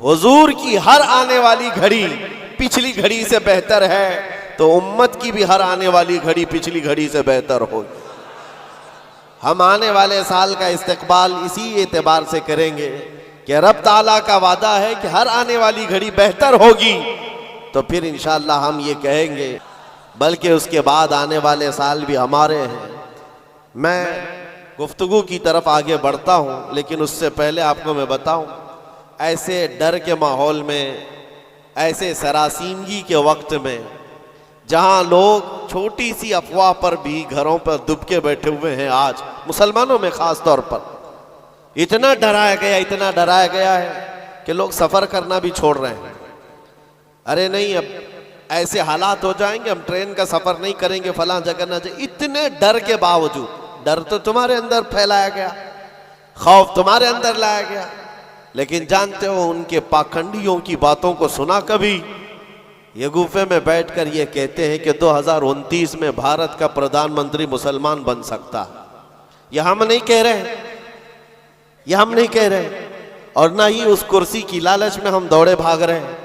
हुजूर की हर आने वाली घड़ी पिछली घड़ी से बेहतर है, तो उम्मत की भी हर आने वाली घड़ी पिछली घड़ी से बेहतर होगी। हम आने वाले साल का इस्तकबाल इसी एतबार से करेंगे कि रब ताला का वादा है कि हर आने वाली घड़ी बेहतर होगी, तो फिर इंशाअल्लाह हम ये कहेंगे, बल्कि उसके बाद आने वाले साल भी हमारे हैं। मैं गुफ्तगू की तरफ आगे बढ़ता हूँ, लेकिन उससे पहले आपको मैं बताऊँ, ऐसे डर के माहौल में, ऐसे सरासीमगी के वक्त में, जहाँ लोग छोटी सी अफवाह पर भी घरों पर दुबके बैठे हुए हैं, आज मुसलमानों में ख़ास तौर पर इतना डराया गया है कि लोग सफ़र करना भी छोड़ रहे हैं। अरे नहीं, अब ऐसे हालात हो जाएंगे, हम ट्रेन का सफ़र नहीं करेंगे, फलां जगह ना जाए। इतने डर के बावजूद, डर तो तुम्हारे अंदर फैलाया गया, खौफ तुम्हारे अंदर लाया गया, लेकिन जानते हो उनके पाखंडियों की बातों को सुना कभी? ये गुफे में बैठकर ये कहते हैं कि 2029 में भारत का प्रधानमंत्री मुसलमान बन सकता है। यह हम नहीं कह रहे, यह हम नहीं कह रहे, और ना ही उस कुर्सी की लालच में हम दौड़े भाग रहे हैं।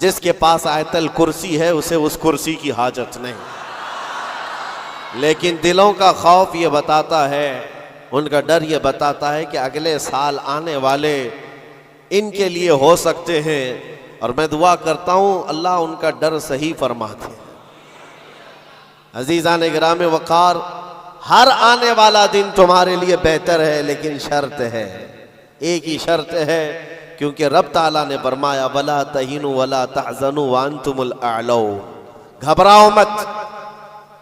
जिसके पास आयतल कुर्सी है उसे उस कुर्सी की हाजत नहीं, लेकिन दिलों का खौफ ये बताता है, उनका डर ये बताता है कि अगले साल आने वाले इनके लिए हो सकते हैं, और मैं दुआ करता हूँ अल्लाह उनका डर सही फरमाते। अजीज़ान गिराम वक़ार, हर आने वाला दिन तुम्हारे लिए बेहतर है, लेकिन शर्त है, एक ही शर्त है, क्योंकि रब ताला ने फरमाया वला तहीनु वला तहज़नु व अंतुमुल अअलौ, घबराओ मत,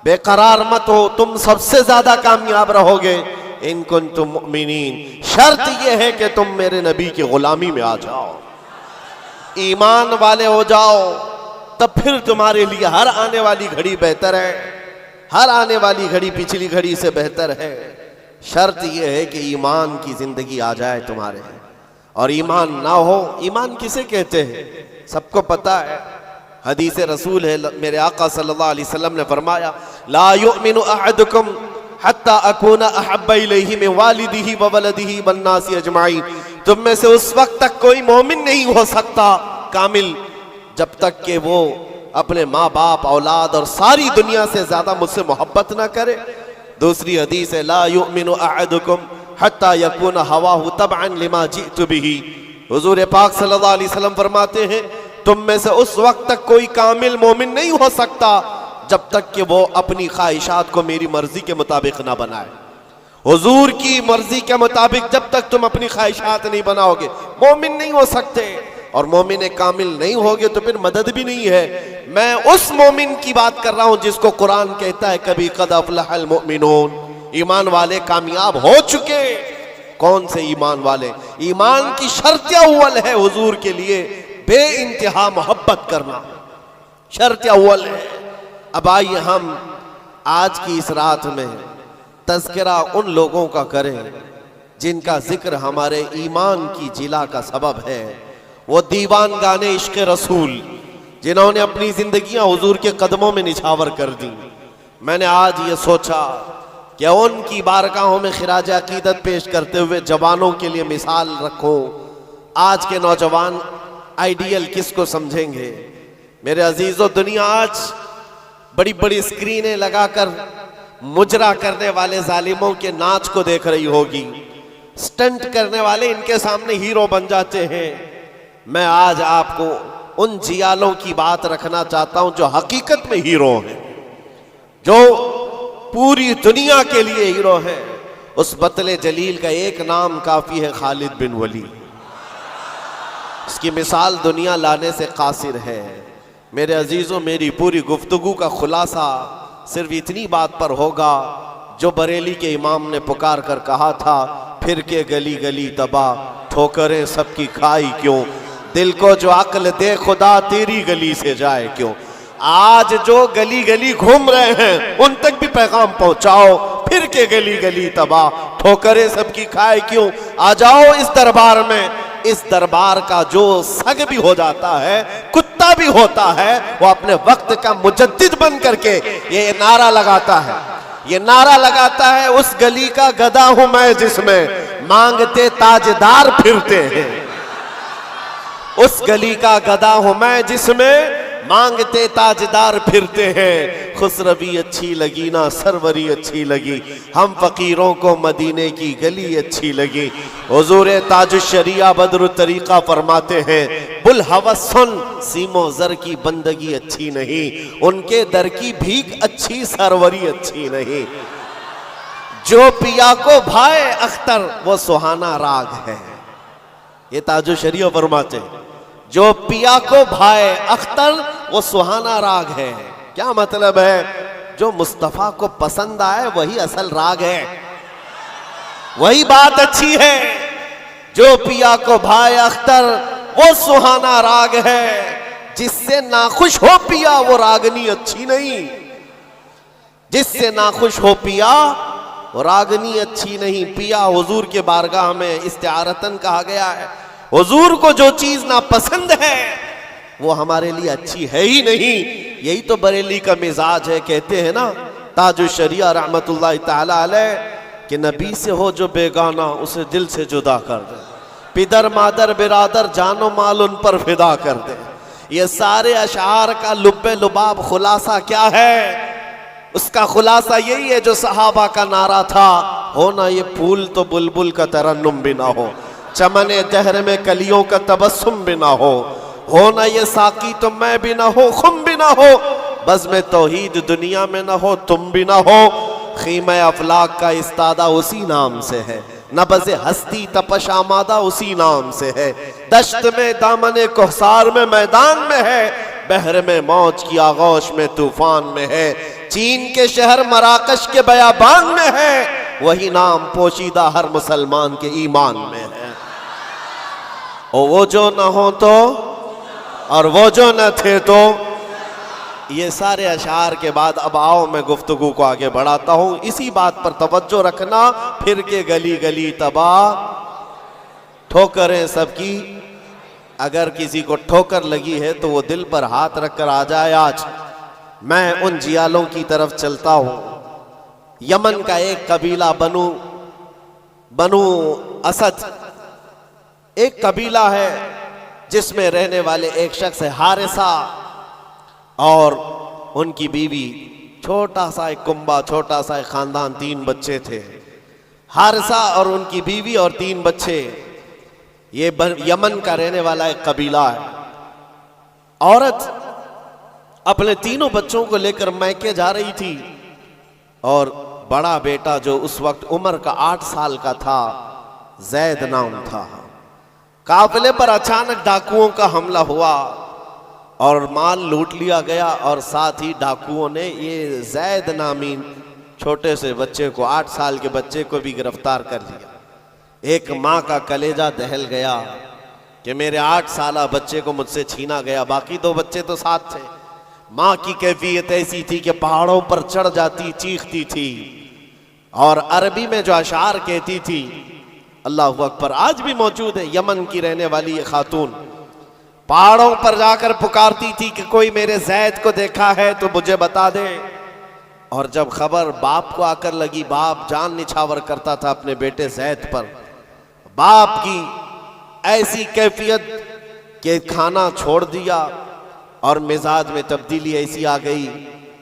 बेकरार मत हो, तुम सबसे ज्यादा कामयाब रहोगे इन कुंतुम मुमिनीन। शर्त यह है कि तुम मेरे नबी की गुलामी में आ जाओ, ईमान वाले हो जाओ, तब फिर तुम्हारे लिए हर आने वाली घड़ी बेहतर है, हर आने वाली घड़ी पिछली घड़ी से बेहतर है। शर्त यह है कि ईमान की जिंदगी आ जाए तुम्हारे, और ईमान ना हो, ईमान किसे कहते हैं सबको पता है, हदीस रसूल है, मेरे आका सल्लल्लाहु अलैहि वसल्लम ने फरमाया ला युमिनु अहदुकुम हत्ता अकूना अहब्बा इलैहि मिन वालिदिही व वलदिही वन नासी अजमाइन। तुम में से उस वक्त तक कोई मोमिन नहीं हो सकता कामिल, जब तक कि वो अपने माँ बाप, औलाद और सारी दुनिया से ज्यादा मुझसे मोहब्बत ना करे। दूसरी हदीस है ला युमिनु अहदुकुम हत्ता यकून हवाहु तबअन लिमा जिअतु बिही। हुजूर पाक सल्लल्लाहु अलैहि वसल्लम फरमाते हैं तुम में से उस वक्त तक कोई कामिल मोमिन नहीं हो सकता जब तक कि वो अपनी ख्वाहिशात को मेरी मर्जी के मुताबिक ना बनाए। हुजूर की मर्जी के मुताबिक जब तक तुम अपनी ख्वाहिशात नहीं बनाओगे, मोमिन नहीं हो सकते, और मोमिन कामिल नहीं होगे तो फिर मदद भी नहीं है। मैं उस मोमिन की बात कर रहा हूं जिसको कुरान कहता है कभी कद अफलहल मुमिनून, ईमान वाले कामयाब हो चुके। कौन से ईमान वाले? ईमान की शर्त अव्वल है हुजूर के लिए बे इंतहा मोहब्बत करना, शर्त अव्वल है। अब आइए हम आज की इस रात में तज़किरा उन लोगों का करें जिनका जिक्र हमारे ईमान की जिला का सबब है। वो दीवान गाने इश्क़ रसूल जिन्होंने अपनी जिंदगियां हुजूर के कदमों में निछावर कर दी। मैंने आज ये सोचा कि उनकी बारगाहों में खिराज अकीदत पेश करते हुए जवानों के लिए मिसाल रखो। आज के नौजवान आइडियल किसको समझेंगे? मेरे अजीजों, दुनिया आज बड़ी बड़ी स्क्रीनें लगाकर मुजरा करने वाले जालिमों के नाच को देख रही होगी। स्टंट करने वाले इनके सामने हीरो बन जाते हैं। मैं आज आपको उन जियालों की बात रखना चाहता हूं जो हकीकत में हीरो हैं, जो पूरी दुनिया के लिए हीरो हैं। उस बतले जलील का एक नाम काफी है, खालिद बिन वलीद। इसकी मिसाल दुनिया लाने से कासिर है। मेरे अजीजों, मेरी पूरी गुफ्तगू का खुलासा सिर्फ इतनी बात पर होगा जो बरेली के इमाम ने पुकार कर कहा था, फिर के गली गली तबाह, ठोकरें सबकी खाई क्यों, दिल को जो अक्ल दे खुदा तेरी गली से जाए क्यों। आज जो गली गली घूम रहे हैं उन तक भी पैगाम पहुंचाओ, फिर के गली गली तबाह, ठोकरें सबकी खाए क्यों। आ जाओ इस दरबार में। इस दरबार का जो सग भी हो जाता है, कुत्ता भी होता है, वो अपने वक्त का मुजद्दिद बन करके ये नारा लगाता है, ये नारा लगाता है, उस गली का गधा हूं मैं जिसमें मांगते ताजदार फिरते हैं। उस गली का गदा हूं मैं जिसमें मांगते ताजदार फिरते हैं। खुसरवी अच्छी लगी ना सरवरी अच्छी लगी, हम फकीरों को मदीने की गली अच्छी लगी। हुजूर ताजुश्शरिया बदरु तरीका फरमाते हैं, बुल हवस सुन सीमो जर की बंदगी अच्छी नहीं, उनके दर की भीख अच्छी सरवरी अच्छी नहीं। जो पिया को भाए अख्तर वो सुहाना राग है। ये ताजुश्शरिया फरमाते हैं, जो पिया को भाए अख्तर वो सुहाना राग है। क्या मतलब है? जो मुस्तफा को पसंद आए वही असल राग है, वही बात अच्छी है। जो पिया को भाए अख्तर वो सुहाना राग है, जिससे नाखुश हो पिया वो रागनी अच्छी नहीं। जिससे नाखुश हो पिया वो रागनी अच्छी नहीं। पिया हुजूर के बारगाह में इस्तिआरतन कहा गया है। हुजूर को जो चीज ना पसंद है वो हमारे लिए अच्छी है ही नहीं। यही तो बरेली का मिजाज है। कहते हैं ना ताजुश्शरिया रहमतुल्लाह ताला अलैह कि नबी से हो जो बेगाना उसे दिल से जुदा कर दे, पिदर मादर बिरादर जानो माल उन पर फिदा कर दे। ये सारे अशार का लुब्बे लुबाब खुलासा क्या है? उसका खुलासा यही है जो सहाबा का नारा था, हो ना ये फूल तो बुलबुल का तरन्नुम भी ना हो, चमने दहर में कलियों का तबस्सुम भी ना हो ना ये साकी तो मैं भी ना हो, खुम भी ना हो, बस में तौहीद दुनिया में ना हो, तुम भी ना हो। खीमे अफलाक का इस्तादा उसी नाम से है, नबज़ हस्ती तपश आमादा उसी नाम से है। दश्त में दामने कोहसार में मैदान में है, बहर में मौज की आगोश में तूफान में है। चीन के शहर मराकश के बयाबान में है, वही नाम पोशीदा हर मुसलमान के ईमान में है। और वो जो न हो तो और वो जो न थे तो। ये सारे अशार के बाद अब आओ मैं गुफ्तगू को आगे बढ़ाता हूं। इसी बात पर तवज्जो रखना, फिर के गली गली तबाह ठोकरें सबकी। अगर किसी को ठोकर लगी है तो वो दिल पर हाथ रखकर आ जाए। आज मैं उन जियालों की तरफ चलता हूं। यमन का एक कबीला बनु असद एक कबीला है जिसमें रहने वाले एक शख्स है हारिसा, और उनकी बीवी, छोटा सा एक कुंबा, छोटा सा एक खानदान, 3 बच्चे थे। हारिसा और उनकी बीवी और 3 बच्चे। ये यमन का रहने वाला एक कबीला है। औरत अपने तीनों बच्चों को लेकर मैके जा रही थी, और बड़ा बेटा जो उस वक्त उम्र का 8 साल का था, जैद नाम था। काफिले पर अचानक डाकुओं का हमला हुआ और माल लूट लिया गया, और साथ ही डाकुओं ने ये जैद नामी छोटे से बच्चे को, 8 साल के बच्चे को भी गिरफ्तार कर लिया। एक माँ का कलेजा दहल गया कि मेरे 8 साला बच्चे को मुझसे छीना गया। बाकी 2 बच्चे तो साथ थे। माँ की कैफियत ऐसी थी कि पहाड़ों पर चढ़ जाती, चीखती थी, और अरबी में जो अशार कहती थी, अल्लाहु अकबर, आज भी मौजूद है। यमन की रहने वाली ये खातून पहाड़ों पर जाकर पुकारती थी कि कोई मेरे जैद को देखा है तो मुझे बता दे। और जब खबर बाप को आकर लगी, बाप जान निछावर करता था अपने बेटे जैद पर। बाप की ऐसी कैफियत कि खाना छोड़ दिया, और मिजाज में तब्दीली ऐसी आ गई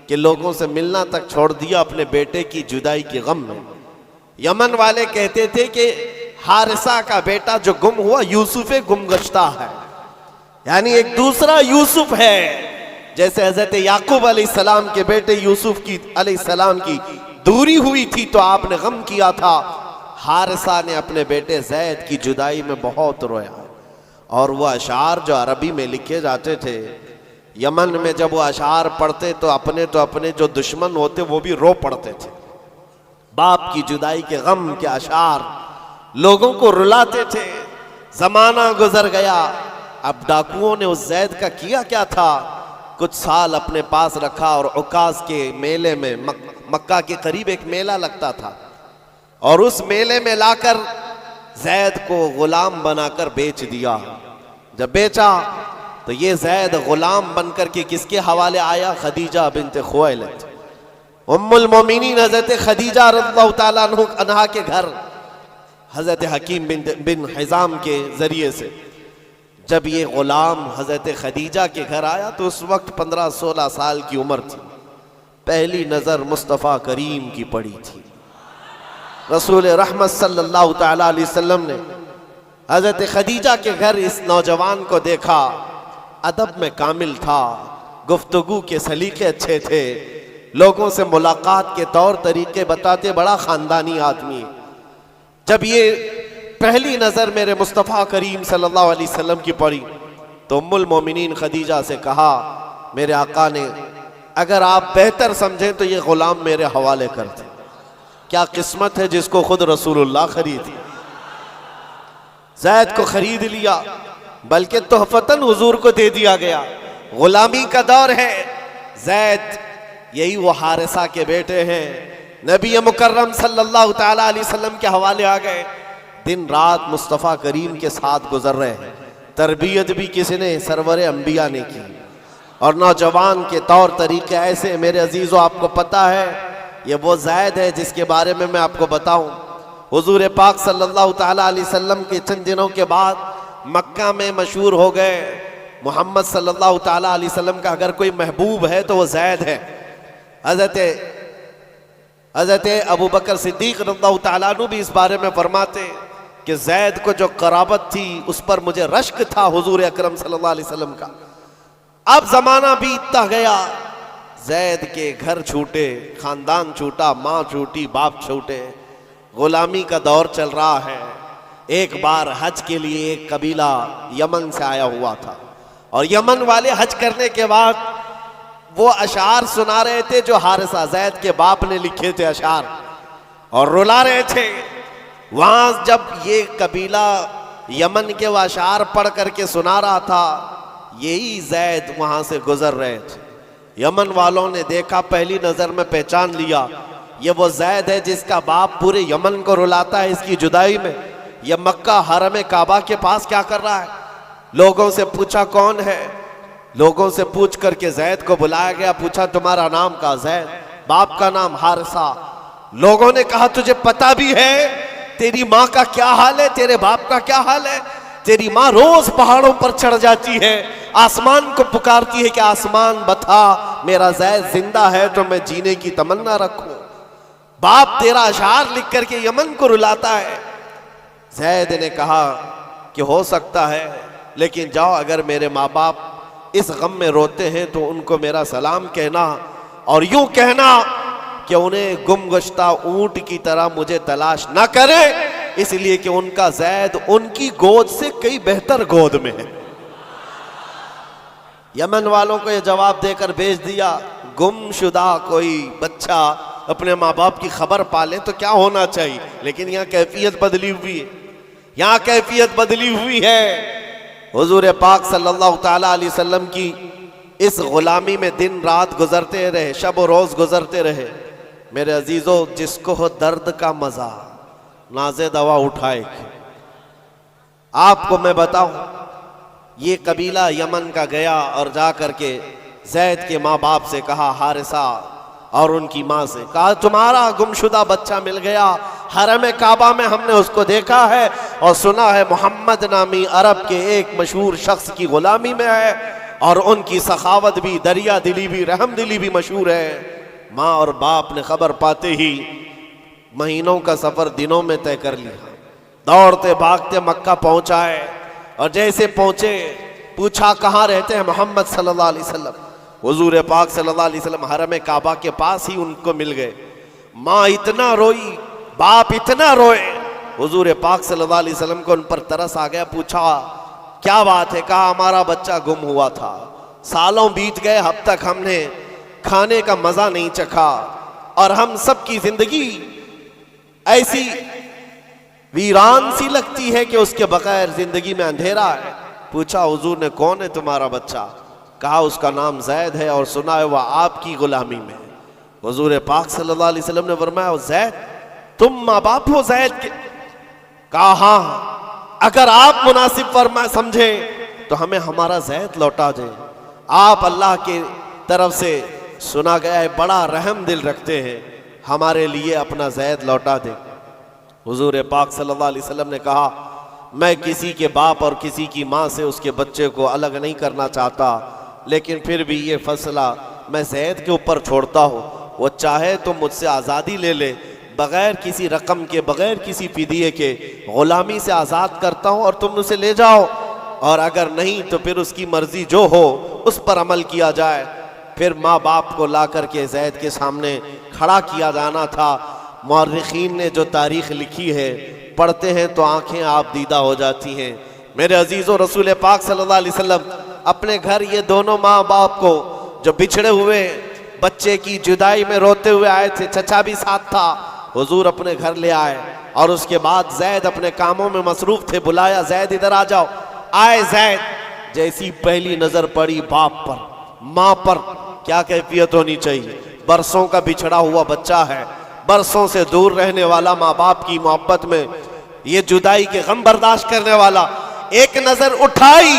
कि लोगों से मिलना तक छोड़ दिया अपने बेटे की जुदाई के गम में। यमन वाले कहते थे कि हारिसा का बेटा जो गुम हुआ यूसुफे गुमगश्ता है, यानी एक दूसरा यूसुफ है। जैसे हजरत याकूब अलैहिस्सलाम के बेटे यूसुफ की अलैहिस्सलाम की दूरी हुई थी तो आपने गम किया था, हारिसा ने अपने बेटे जैद की जुदाई में बहुत रोया। और वह अशार जो अरबी में लिखे जाते थे, यमन में जब वो अशार पढ़ते तो अपने जो दुश्मन होते वो भी रो पड़ते थे। बाप की जुदाई के गम के अशार लोगों को रुलाते थे। जमाना गुजर गया। अब डाकुओं ने उस जैद का किया क्या था, कुछ साल अपने पास रखा और उकास के मेले में, मक्का के करीब एक मेला लगता था, और उस मेले में लाकर जैद को गुलाम बनाकर बेच दिया। जब बेचा तो ये जैद गुलाम बनकर के किसके हवाले आया? खदीजा बिन्त खुवैलिद, उम्मुल मोमिनीन हजरत खदीजा रज़ियल्लाहु ताला अन्हा के घर हजरत हकीम बिन हिजाम के जरिए से। जब ये गुलाम हजरत खदीजा के घर आया तो उस वक्त 15-16 साल की उम्र थी। पहली नजर मुस्तफ़ा करीम की पड़ी थी। रसूल रहमत सल्लल्लाहु तआला अलैहि वसल्लम ने हजरत खदीजा के घर इस नौजवान को देखा। अदब में कामिल था, गुफ्तगू के सलीके अच्छे थे, लोगों से मुलाकात के तौर तरीके बताते, बड़ा खानदानी आदमी। जब ये पहली नजर मेरे मुस्तफ़ा करीम सल्लल्लाहु अलैहि वसल्लम की पड़ी तो उम्मुल मोमिनीन खदीजा से कहा, मेरे आका ने अगर आप बेहतर समझें तो ये गुलाम मेरे हवाले कर दें। क्या किस्मत है जिसको खुद रसूलुल्लाह खरीदी। ज़ैद को खरीद लिया, बल्कि तोहफतन हुजूर को दे दिया गया। गुलामी का दौर है। ज़ैद यही वो हारिसा के बेटे हैं, नबी मुकर्रम सल्लल्लाहु तआला अलैहि वसल्लम के हवाले आ गए। दिन रात मुस्तफ़ा करीम के साथ गुजर रहे हैं। तरबियत भी किसी ने, सरवर अंबिया ने की। और नौजवान के तौर तरीके ऐसे, मेरे अजीज़ों आपको पता है ये वो ज़ैद है जिसके बारे में मैं आपको बताऊं। हुजूर पाक सल्लल्लाहु तआला अलैहि वसल्लम के चंद दिनों के बाद मक्का में मशहूर हो गए, मोहम्मद सल्लल्लाहु तआला अलैहि वसल्लम का अगर कोई महबूब है तो वो ज़ैद है। हज़रत अबू बकर सिद्दीक़ रज़ियल्लाहु तआला अन्हु भी इस बारे में फरमाते कि ज़ैद को जो कराबत थी उस पर मुझे रश्क था हुजूर अकरम सल्लल्लाहु अलैहि वसल्लम का। अब ज़माना बीतता गया, ज़ैद के घर छूटे, ख़ानदान छूटा, माँ छूटी, बाप छूटे, गुलामी का दौर चल रहा है। एक बार हज के लिए एक कबीला यमन से आया हुआ था और यमन वाले हज करने के बाद वो अशार सुना रहे थे जो हारिसा ज़ैद के बाप ने लिखे थे अशार, और रुला रहे थे। वहां जब ये कबीला यमन के वो अशार पढ़ करके सुना रहा था, यही ज़ैद वहां से गुजर रहे थे। यमन वालों ने देखा, पहली नजर में पहचान लिया, ये वो ज़ैद है जिसका बाप पूरे यमन को रुलाता है इसकी जुदाई में। यह मक्का हरम काबा के पास क्या कर रहा है। लोगों से पूछा कौन है, लोगों से पूछ करके ज़ैद को बुलाया गया। पूछा तुम्हारा नाम का ज़ैद, बाप का नाम हारिसा। लोगों ने कहा तुझे पता भी है तेरी माँ का क्या हाल है, तेरे बाप का क्या हाल है। तेरी माँ रोज पहाड़ों पर चढ़ जाती है, आसमान को पुकारती है कि आसमान बता मेरा ज़ैद जिंदा है तो मैं जीने की तमन्ना रखूं। बाप तेरा अशार लिख करके यमन को रुलाता है। ज़ैद ने कहा कि हो सकता है, लेकिन जाओ अगर मेरे माँ बाप इस गम में रोते हैं तो उनको मेरा सलाम कहना और यूं कहना कि उन्हें गुमगश्ता ऊंट की तरह मुझे तलाश ना करें, इसलिए कि उनका ज़ैद उनकी गोद से कई बेहतर गोद में है। यमन वालों को यह जवाब देकर भेज दिया, गुमशुदा कोई बच्चा अपने माँ बाप की खबर पाले तो क्या होना चाहिए, लेकिन यहाँ कैफियत बदली हुई है। यहाँ कैफियत बदली हुई है। हुजूर पाक सल्लल्लाहु तआला अलैहि वसल्लम की इस गुलामी में दिन रात गुजरते रहे, शब और रोज गुजरते रहे। मेरे अजीजों, जिसको हो दर्द का मजा नाज़े दवा उठाएगी। आपको मैं बताऊं, ये कबीला यमन का गया और जा करके ज़ैद के माँ बाप से कहा, हारिसा और उनकी माँ से कहा तुम्हारा गुमशुदा बच्चा मिल गया, हरम काबा में हमने उसको देखा है और सुना है मोहम्मद नामी अरब के एक मशहूर शख्स की गुलामी में है और उनकी सखावत भी, दरिया दिली भी, रहम दिली भी मशहूर है। माँ और बाप ने खबर पाते ही महीनों का सफर दिनों में तय कर लिया। दौड़ते भागते मक्का पहुंचाए और जैसे पहुंचे पूछा कहाँ रहते हैं मोहम्मद सल्लल्लाहु अलैहि वसल्लम। हुजूर पाक सल्लल्लाहु अलैहि वसल्लम हरम काबा के पास ही उनको मिल गए। माँ इतना रोई, बाप इतना रोए, हुजूर पाक सल्लल्लाहु अलैहि वसल्लम को उन पर तरस आ गया। पूछा क्या बात है, कहा हमारा बच्चा गुम हुआ था, सालों बीत गए, अब तक हमने खाने का मजा नहीं चखा और हम सब की जिंदगी ऐसी वीरान सी लगती है कि उसके बगैर जिंदगी में अंधेरा है। पूछा हुजूर ने कौन है तुम्हारा बच्चा, कहा उसका नाम ज़ैद है और सुना है वह आपकी गुलामी में। हुजूर पाक सल्लल्लाहु अलैहि वसल्लम ने फरमाया ज़ैद तुम माँ बाप हो ज़ैद के? कहा हाँ, अगर आप मुनासिब फरमा समझे तो हमें हमारा ज़ैद लौटा दें। आप अल्लाह के तरफ से सुना गया है बड़ा रहम दिल रखते हैं, हमारे लिए अपना ज़ैद लौटा दें। हुजूर पाक सल्लल्लाहु अलैहि वसल्लम ने कहा मैं किसी के बाप और किसी की माँ से उसके बच्चे को अलग नहीं करना चाहता, लेकिन फिर भी ये फैसला मैं ज़ैद के ऊपर छोड़ता हूँ। वो चाहे तो मुझसे आज़ादी ले ले, बग़ैर किसी रकम के, बग़ैर किसी फिदिये के ग़ुलामी से आज़ाद करता हूँ और तुम उसे ले जाओ, और अगर नहीं तो फिर उसकी मर्ज़ी जो हो उस पर अमल किया जाए। फिर माँ बाप को ला कर के ज़ैद के सामने खड़ा किया जाना था। मुअर्रिख़ीन ने जो तारीख़ लिखी है, पढ़ते हैं तो आंखें आप दीदा हो जाती हैं। मेरे अजीज़ों, रसूल पाक सल्लल्लाहु अलैहि वसल्लम अपने घर ये दोनों माँ बाप को जो बिछड़े हुए बच्चे की जुदाई में रोते हुए आए थे, चचा भी साथ था, हुजूर अपने घर ले आए और उसके बाद ज़ैद अपने कामों में मसरूफ़ थे, बुलाया, ज़ैद इधर आ जाओ। आए ज़ैद, जैसी पहली नज़र पड़ी बाप पर, माँ पर, क्या कैफियत होनी चाहिए। बरसों का बिछड़ा हुआ बच्चा है, बरसों से दूर रहने वाला, माँ बाप की मोहब्बत में ये जुदाई के गम बर्दाश्त करने वाला, एक नज़र उठाई,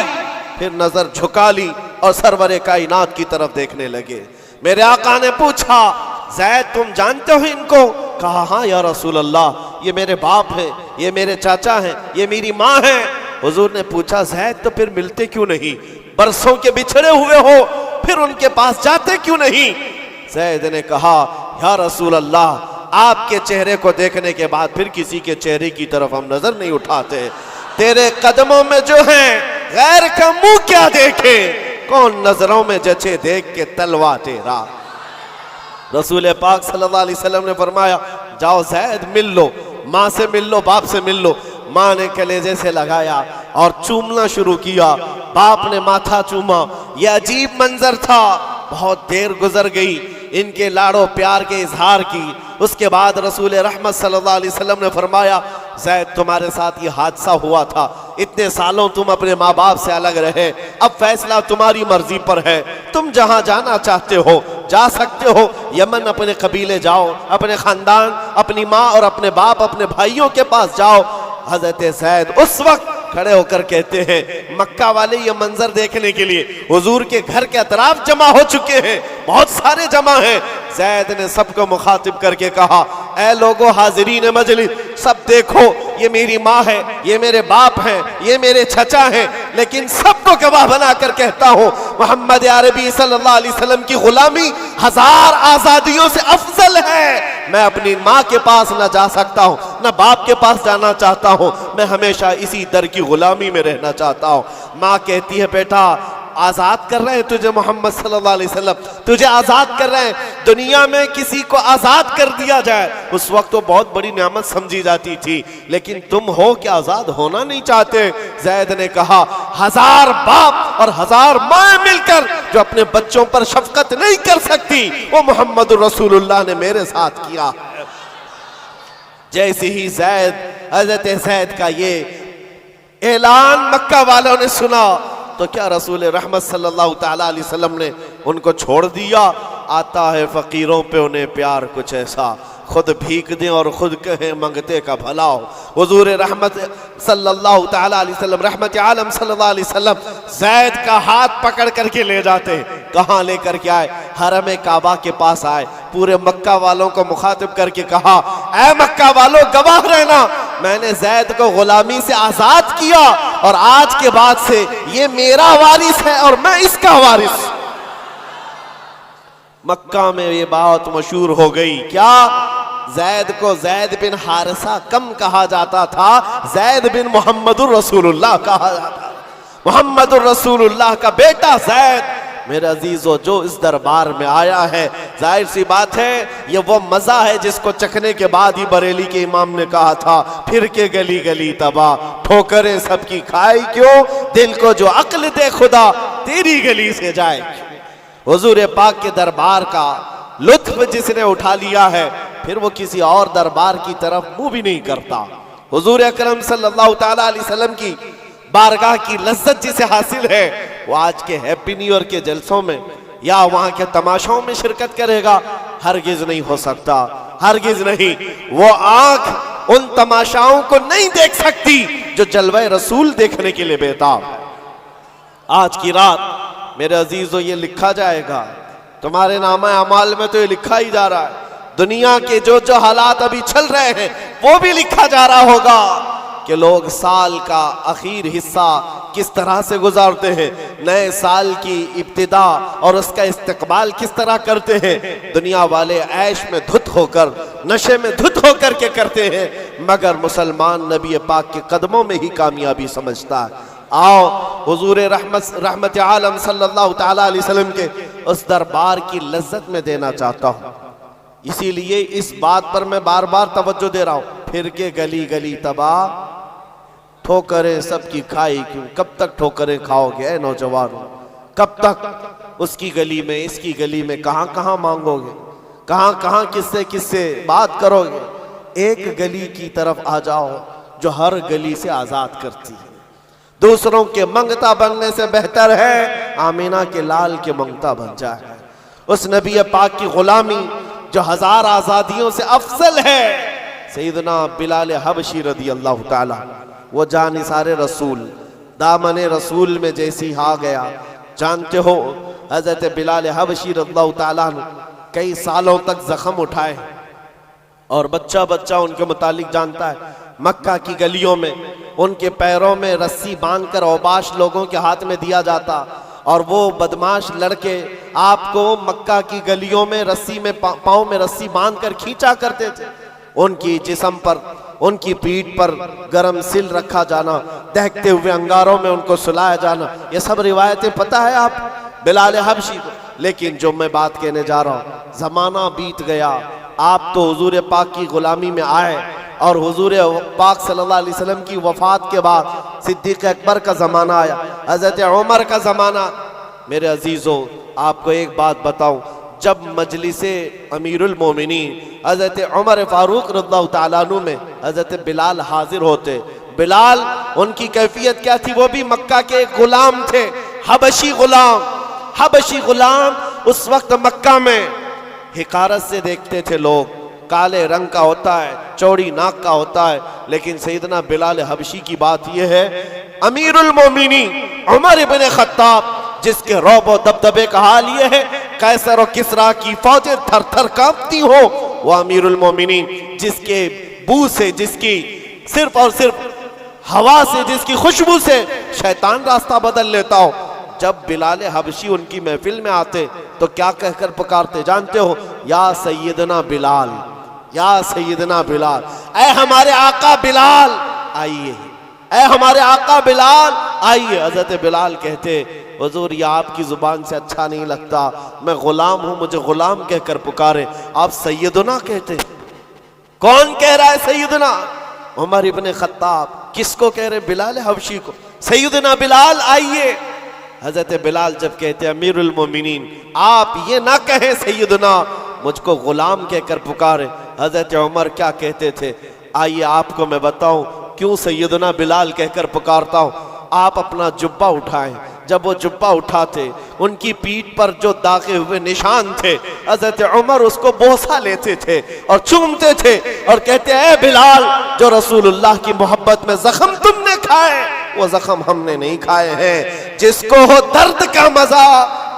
फिर नज़र झुका ली और सरवरे कायनात की तरफ देखने लगे। मेरे आका ने पूछा, ज़ैद तुम जानते हो इनको? कहा हाँ या रसूल अल्लाह, ये मेरे बाप हैं, ये मेरे चाचा हैं, ये मेरी माँ हैं। हुजूर ने पूछा, ज़ैद तो फिर मिलते क्यों नहीं? बरसों के बिछड़े हुए हो, फिर उनके पास जाते क्यों नहीं? ज़ैद ने कहा, या रसूल अल्लाह, आपके चेहरे को देखने के बाद फिर किसी के चेहरे की तरफ हम नजर नहीं उठाते। तेरे कदमों में जो है गैर का मुंह क्या देखे, कौन नजरों में जचे देख के तलवा तेरा। रसूल पाक सल्लल्लाहु अलैहि वसल्लम ने फरमाया, जाओ ज़ैद मिल लो, माँ से मिल लो, बाप से मिल लो। माँ ने कलेजे से लगाया और चूमना शुरू किया, बाप ने माथा चूमा। यह अजीब मंजर था। बहुत देर गुजर गई इनके लाड़ो प्यार के इजहार की। उसके बाद रसूल रहमत सल्लल्लाहु अलैहि वसल्लम ने फरमाया, ज़ैद तुम्हारे साथ ये हादसा हुआ था, इतने सालों तुम अपने माँ बाप से अलग रहे, अब फैसला तुम्हारी मर्जी पर है, तुम जहाँ जाना चाहते हो जा सकते हो। यमन अपने कबीले जाओ, अपने ख़ानदान, अपनी माँ और अपने बाप, अपने भाइयों के पास जाओ। हज़रत ज़ैद उस वक्त खड़े होकर कहते हैं, मक्का वाले ये मंजर देखने के लिए हुजूर के घर के अतराफ जमा हो चुके हैं, बहुत सारे जमा हैं। ज़ैद ने सबको मुखातिब करके कहा, ऐ लोगो हाजिरीन मजलिस, सब देखो, ये मेरी माँ है, ये मेरे बाप हैं, ये मेरे चचा हैं, लेकिन सबको गवाह बनाकर कहता हूँ, मोहम्मद अरबी सल्लल्लाहु अलैहि वसल्लम की गुलामी 1000 आज़ादियों से अफजल है। मैं अपनी माँ के पास ना जा सकता हूँ, ना बाप के पास जाना चाहता हूँ, मैं हमेशा इसी दर की गुलामी में रहना चाहता हूँ। माँ कहती है, बेटा आज़ाद कर रहे हैं तुझे मोहम्मद सल्लल्लाहु अलैहि वसल्लम, तुझे आज़ाद कर रहे हैं। दुनिया में किसी को आज़ाद कर दिया जाए उस वक्त तो बहुत बड़ी नेमत समझी जाती थी, लेकिन तुम हो कि आज़ाद होना नहीं चाहते। ज़ैद ने कहा, 1000 बाप और 1000 माँ मिलकर जो अपने बच्चों पर शफकत नहीं कर सकती, वो मोहम्मद रसूलुल्लाह ने मेरे साथ किया। जैसे ही हज़रत ज़ैद का ये ऐलान मक्का वालों ने सुना तो क्या रसूल रहमत सल्लल्लाहु ताला अलैहि वसल्लम ने उनको छोड़ दिया? आता है फ़कीरों पे उन्हें प्यार कुछ ऐसा, खुद भीख दें और खुद कहें मंगते का भला हो। हुजूर रहमत सल्लल्लाहु ताला अलैहि वसल्लम, रहमत आलम सल्लल्लाहु अलैहि वसल्लम ज़ैद का हाथ पकड़ करके ले जाते। कहाँ लेकर के आए? हरम काबा के पास आए, पूरे मक्का वालों को मुखातिब करके कहा, ऐ मक्का वालों गवाह रहना, मैंने ज़ैद को गुलामी से आज़ाद किया और आज के बाद से ये मेरा वारिस है और मैं इसका वारिस। मक्का में ये बात मशहूर हो गई। क्या? ज़ैद को ज़ैद बिन हारिसा कम कहा जाता था, ज़ैद बिन मोहम्मदुर रसूलुल्लाह कहा जाता। मोहम्मदुर रसूलुल्लाह का बेटा ज़ैद। मेरे अजीजों, जो इस दरबार में आया है, जाहिर सी बात है ये वो मज़ा है जिसको चखने के बाद ही बरेली के इमाम ने कहा था, फिर के गली गली तबाह, ठोकरें सबकी खाई क्यों, दिल को जो अक्ल दे खुदा तेरी गली से जाए। हुजूर पाक के दरबार का लुत्फ जिसने उठा लिया है, फिर वो किसी और दरबार की तरफ मुंह भी नहीं करता। हुजूर अकरम सल्लल्लाहु ताला अलैहि वसल्लम की बारगाह की लज्जत जिसे हासिल है, वो आज के हैप्पी न्यू ईयर के जलसों में या वहाँ के तमाशाओं में शिरकत करेगा? हरगिज नहीं हो सकता, हरगिज नहीं। वो आंख उन तमाशाओं को नहीं देख सकती जो जलवे रसूल देखने के लिए बेताब है। आज की रात मेरे अजीजों ये लिखा जाएगा, तुम्हारे नामा अमाल में तो ये लिखा ही जा रहा है। दुनिया के जो जो हालात अभी चल रहे हैं वो भी लिखा जा रहा होगा। कि लोग साल का आखिर हिस्सा किस तरह से गुजारते हैं, नए साल की इब्तिदा और उसका इस्तकबाल किस तरह करते हैं। दुनिया वाले ऐश में धुत होकर, नशे में धुत होकर के करते हैं, मगर मुसलमान नबी पाक के कदमों में ही कामयाबी समझता है। आओ हुजूर रहमत आलम सल्लल्लाहु तआला अलैहि वसल्लम के उस दरबार की लज्जत में देना चाहता हूँ। इसीलिए इस बात पर मैं बार बार तवज्जो दे रहा हूँ। फिर के गली गली तबाह, ठोकरें सबकी खाई क्यों, कब तक ठोकरें खाओगे ऐ नौजवानों, कब तक उसकी गली में इसकी गली में कहाँ कहाँ मांगोगे, कहाँ कहाँ किससे किससे बात करोगे। एक गली की तरफ आ जाओ जो हर गली से आजाद करती है। दूसरों के मंगता बनने से बेहतर है आमीना के लाल के मंगता बन जाए। उस नबी पाक की गुलामी जो हजार आजादियों से अफजल है। सैयदना बिलाल हबशी रदी अल्लाह ताला, वो जानिसारे रसूल, दामने रसूल में जैसी आ गया। जानते हो हजरत बिलाल हबशी रदियल्लाहु ताला कई सालों तक जख्म उठाए और बच्चा बच्चा उनके मुतालिक जानता है। मक्का की गलियों में उनके पैरों में रस्सी बांधकर औबाश लोगों के हाथ में दिया जाता और वो बदमाश लड़के आपको मक्का की गलियों में रस्सी में पाँव में रस्सी बांधकर खींचा करते थे। उनकी जिस्म पर, उनकी पीठ पर गरम सिल रखा जाना, दहकते हुए अंगारों में उनको सुलाया जाना, ये सब रिवायतें पता है आप बिलाल हबशी को। लेकिन जो मैं बात कहने जा रहा हूँ, जमाना बीत गया, आप तो हुजूर पाक की गुलामी में आए और हुजूर पाक सल्लल्लाहु अलैहि वसल्लम की वफात के बाद सिद्दीक अकबर का ज़माना आया, हज़रत उमर का ज़माना। मेरे अजीज़ों, आपको एक बात बताऊं, जब मजलिसे अमीरुल मोमिनीन हज़रत उमर फारूक रज़ियल्लाहु ताला अन्हु में हज़रत बिलाल हाजिर होते, बिलाल उनकी कैफियत क्या थी, वो भी मक्का के एक गुलाम थे, हबशी गुलाम। हबशी गुलाम उस वक्त मक्का में हिकारत से देखते थे लोग, काले रंग का होता है, चौड़ी नाक का होता है। लेकिन सैयदना बिलाल हबशी की बात यह है, अमीरुल मोमिनीन उमर इब्न खत्ताब, जिसके रौब और दबदबे का हाल ये है कैसर और किसरा की फौजें थर थर कांपती हो, वो अमीरुल मोमिनीन जिसके बू से, जिसकी सिर्फ और सिर्फ हवा से, जिसकी खुशबू से शैतान रास्ता बदल लेता हो। जब बिलाल हबशी उनकी महफिल में आते तो क्या कहकर पुकारते जानते हो? या सैयदना बिलाल, या सैयदना बिलाल, ऐ हमारे आका बिलाल आइए, ऐ हमारे आका बिलाल आइए। हजरत बिलाल कहते, हुजूर ये आपकी जुबान से अच्छा नहीं लगता, मैं गुलाम हूं, मुझे गुलाम कहकर पुकारे, आप सैयदना कहते। कौन कह रहा है सैयदना? उमर इब्न खत्ताब। किसको कह रहे? बिलाल हबशी को। सैयदना बिलाल आइए। हजरत बिलाल जब कहते अमीरुल मोमिनीन, आप ये ना कहें सैयदना, मुझको गुलाम कहकर पुकारे। हजरत उमर क्या कहते थे? आइए आपको मैं बताऊं क्यों सैयदना बिलाल कहकर पुकारता हूं। आप अपना जुब्बा उठाएं। जब वो जुब्बा उठाते, उनकी पीठ पर जो दागे हुए निशान थे, हजरत उमर उसको बोसा लेते थे और चूमते थे और कहते, ऐ बिलाल, जो रसूलुल्लाह की मोहब्बत में जख्म तुमने खाए, वो जख्म हमने नहीं खाए हैं। जिसको हो दर्द का मजा,